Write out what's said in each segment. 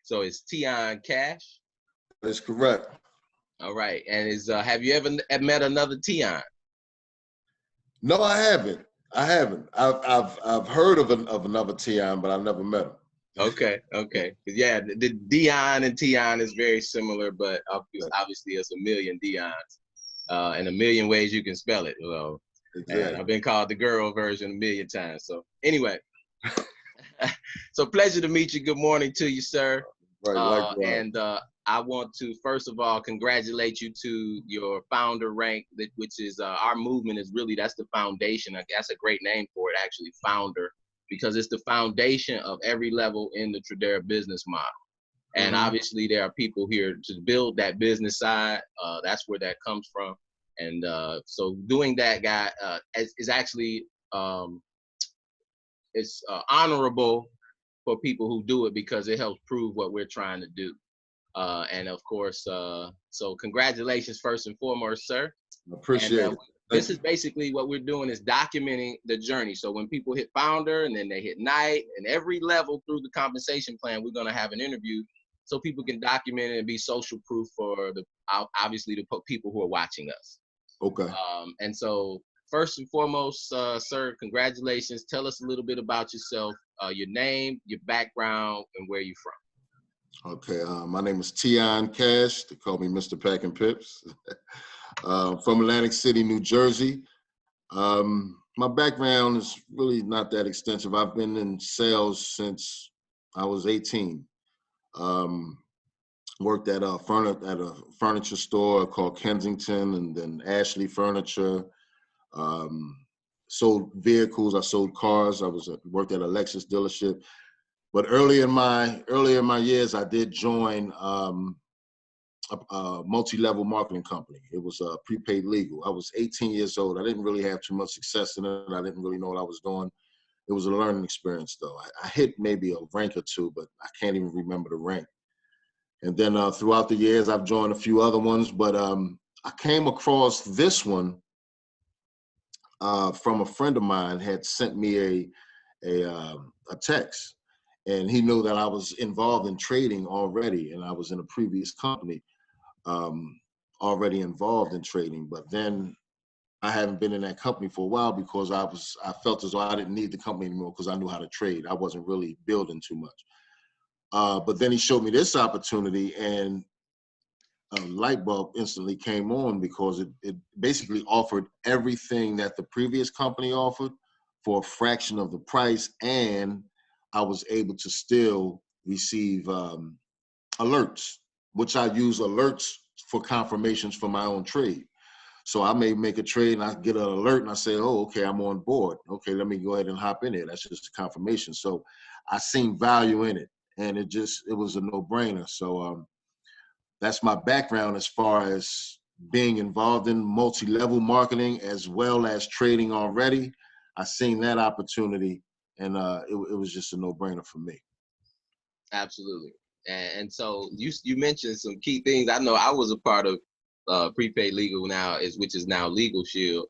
So it's Teon Cash. That's correct. All right. And have you ever met another Teon? No, I haven't. I've heard of another Teon, but I've never met him. Okay. Yeah, the Dion and Teon is very similar, but obviously it's a million Dions, and a million ways you can spell it. So, exactly. And I've been called the girl version a million times. So anyway, so pleasure to meet you. Good morning to you, sir. Right, and I want to first of all congratulate you to your founder rank, which is our movement is really, that's the foundation. That's a great name for it, actually, founder, because it's the foundation of every level in the Tradera business model. And obviously there are people here to build that business side. That's where that comes from. And so doing that, guy, is actually it's honorable for people who do it, because it helps prove what we're trying to do. And of course, so congratulations first and foremost, sir. Appreciate it. This is basically what we're doing, is documenting the journey. So when people hit founder and then they hit night, and every level through the compensation plan, we're going to have an interview so people can document it and be social proof for obviously the people who are watching us. Okay. And so first and foremost, sir, congratulations. Tell us a little bit about yourself, your name, your background, and where you're from. Okay, my name is Teon Cash. They call me Mr. Pack and Pips. From Atlantic City, New Jersey. My background is really not that extensive. I've been in sales since I was 18. Worked at a furniture store called Kensington, and then Ashley Furniture. Sold vehicles. I sold cars. I worked at a Lexus dealership. But early in my years, I did join a multi-level marketing company. It was prepaid legal. I was 18 years old. I didn't really have too much success in it. I didn't really know what I was doing. It was a learning experience, though. I hit maybe a rank or two, but I can't even remember the rank. And then throughout the years, I've joined a few other ones, but I came across this one from a friend of mine. Had sent me a text, and he knew that I was involved in trading already, and I was in a previous company already involved in trading. But then I haven't been in that company for a while because I felt as though I didn't need the company anymore because I knew how to trade. I wasn't really building too much. But then he showed me this opportunity, and a light bulb instantly came on, because it basically offered everything that the previous company offered for a fraction of the price, and I was able to still receive alerts, which I use alerts for confirmations for my own trade. So I may make a trade and I get an alert and I say, oh, okay, I'm on board. Okay, let me go ahead and hop in it. That's just a confirmation. So I seen value in it, and it was a no-brainer. So that's my background as far as being involved in multi-level marketing as well as trading already. I seen that opportunity, and it was just a no-brainer for me. Absolutely. And so you mentioned some key things. I know I was a part of prepaid legal now, which is now Legal Shield.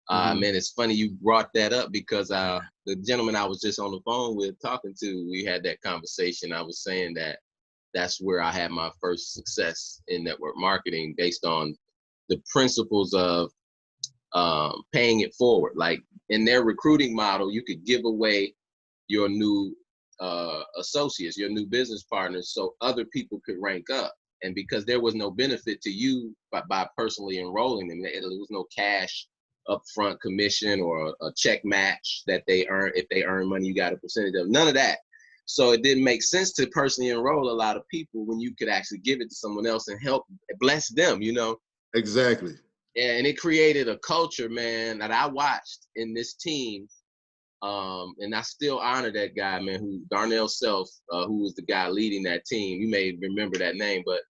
Man, it's funny you brought that up, because the gentleman I was just on the phone with talking to, we had that conversation. I was saying that that's where I had my first success in network marketing, based on the principles of paying it forward. Like in their recruiting model, you could give away your new associates, your new business partners, so other people could rank up. And because there was no benefit to you by personally enrolling them, there was no cash upfront commission or a check match that they earn. If they earn money, you got a percentage of none of that. So it didn't make sense to personally enroll a lot of people when you could actually give it to someone else and help bless them, you know? Exactly. And it created a culture, man, that I watched in this team. And I still honor that guy, man, who Darnell Self, who was the guy leading that team. You may remember that name, but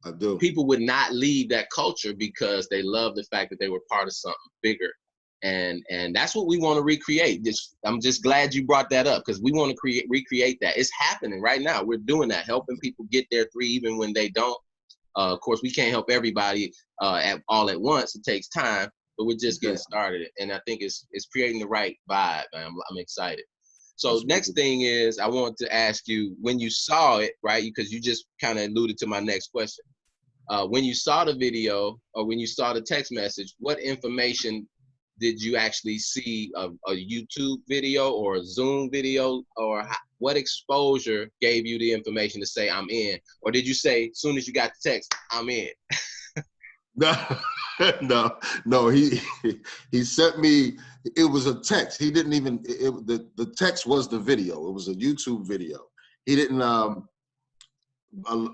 I do. People would not leave that culture because they love the fact that they were part of something bigger. And that's what we want to recreate. I'm just glad you brought that up, because we want to recreate that. It's happening right now. We're doing that, helping people get their three even when they don't. Of course, we can't help everybody all at once. It takes time, but we're just getting started. And I think it's creating the right vibe. I'm excited. So next thing is, I want to ask you, when you saw it, right? Because you just kind of alluded to my next question. When you saw the video or when you saw the text message, what information did you actually see? A YouTube video or a Zoom video, or what exposure gave you the information to say I'm in? Or did you say, as soon as you got the text, I'm in? No. He sent me. It was a text. He didn't even. The text was the video. It was a YouTube video. He didn't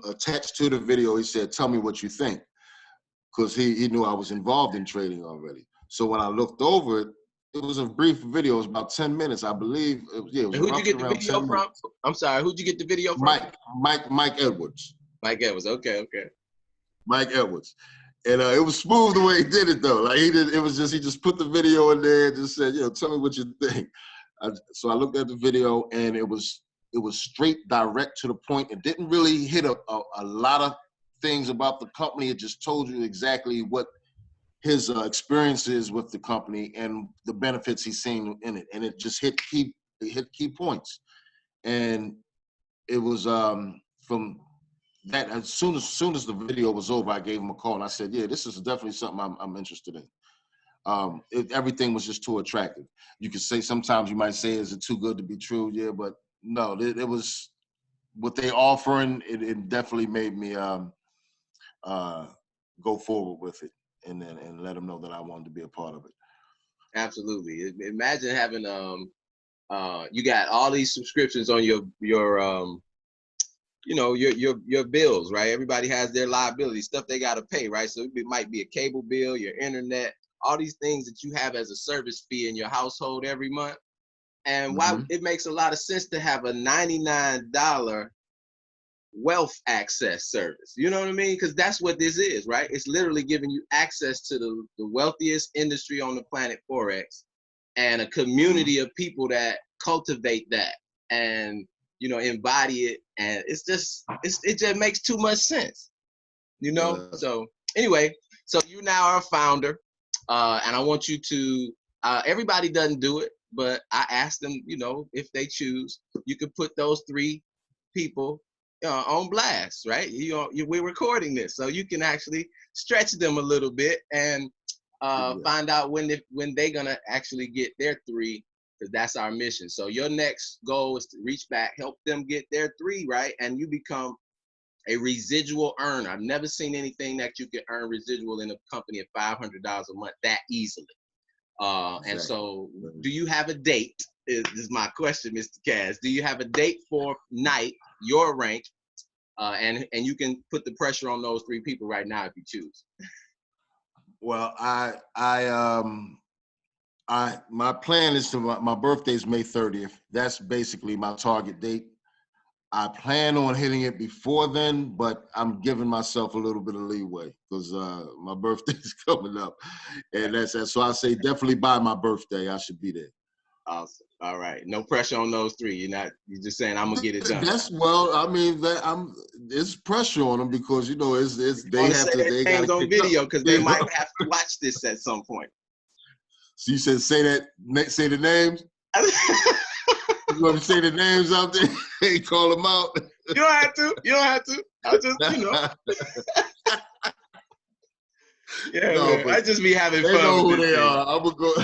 attach to the video. He said, "Tell me what you think," because he knew I was involved in trading already. So when I looked over it, it was a brief video. It was about 10 minutes, I believe. It was And who'd you roughly get the around video 10 from? minutes. I'm sorry, who'd you get the video from? Mike Edwards. Mike Edwards. Okay. Mike Edwards. And it was smooth the way he did it though. Like he just put the video in there and just said, tell me what you think. So I looked at the video and it was straight, direct to the point. It didn't really hit a lot of things about the company. It just told you exactly what his experience is with the company and the benefits he's seen in it. And it just hit key points. And it was from that, as soon as the video was over, I gave him a call and I said, yeah, this is definitely something I'm interested in. Everything was just too attractive. You could say, sometimes you might say, is it too good to be true? Yeah, but no, it was what they offering. It definitely made me go forward with it and let them know that I wanted to be a part of it. Absolutely. Imagine having you got all these subscriptions on your your bills, right? Everybody has their liabilities, stuff they got to pay, right? So it might be a cable bill, your internet, all these things that you have as a service fee in your household every month. And why it makes a lot of sense to have a $99 wealth access service. You know what I mean? Because that's what this is, right? It's literally giving you access to the wealthiest industry on the planet, Forex, and a community of people that cultivate that and embody it. And it just makes too much sense, So anyway, so you now are a founder, and I want you to. Everybody doesn't do it, but I asked them, if they choose, you could put those 3 people on blast, right? We're recording this, so you can actually stretch them a little bit and find out when they're gonna actually get their 3, because that's our mission. So your next goal is to reach back, help them get their 3, right? And you become a residual earner. I've never seen anything that you can earn residual in a company at $500 a month that easily. Exactly. And so, do you have a date? Is my question, Mr. Kaz. Do you have a date for night, your rank, and you can put the pressure on those 3 people right now if you choose. Well, my plan is my birthday is May 30th. That's basically my target date. I plan on hitting it before then, but I'm giving myself a little bit of leeway because my birthday is coming up, and that's so I say definitely by my birthday I should be there. Awesome. All right. No pressure on those 3. You're just saying I'm gonna get it done. It's pressure on them because it's they have to. They got on video because they might have to watch this at some point. So you said say the names. You want to say the names out there? Hey, call them out. You don't have to. I'll just, Yeah, no, man. I just be having fun. They know who they are. I'm gonna go.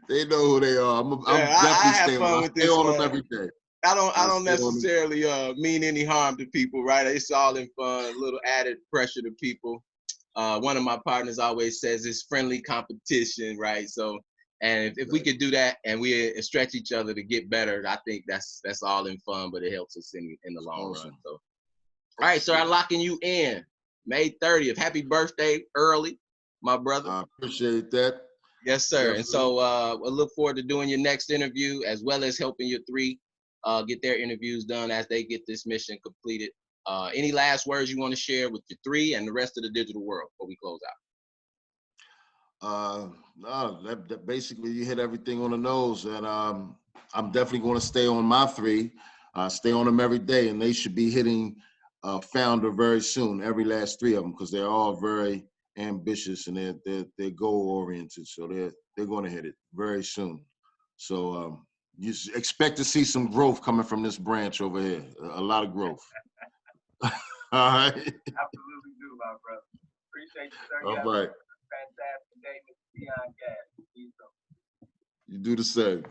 They know who they are. I'm definitely stay on them every day. I don't necessarily mean any harm to people, right? It's all in fun, a little added pressure to people. One of my partners always says it's friendly competition, right? So, and if we could do that and we stretch each other to get better, I think that's all in fun, but it helps us in the long run. So, all right, so I'm locking you in. May 30th. Happy birthday early, my brother. I appreciate that. Yes, sir. Definitely. And so I look forward to doing your next interview as well as helping your 3 get their interviews done as they get this mission completed. Any last words you want to share with your 3 and the rest of the digital world before we close out? No, that basically you hit everything on the nose. And I'm definitely going to stay on my 3, stay on them every day, and they should be hitting founder very soon, every last 3 of them, because they're all very ambitious and they're goal oriented. So they're going to hit it very soon. So You expect to see some growth coming from this branch over here. A lot of growth. All right. Absolutely do, my brother. Appreciate you, sir. All You have right. a fantastic day, Mr. Teon Gas. You do the same.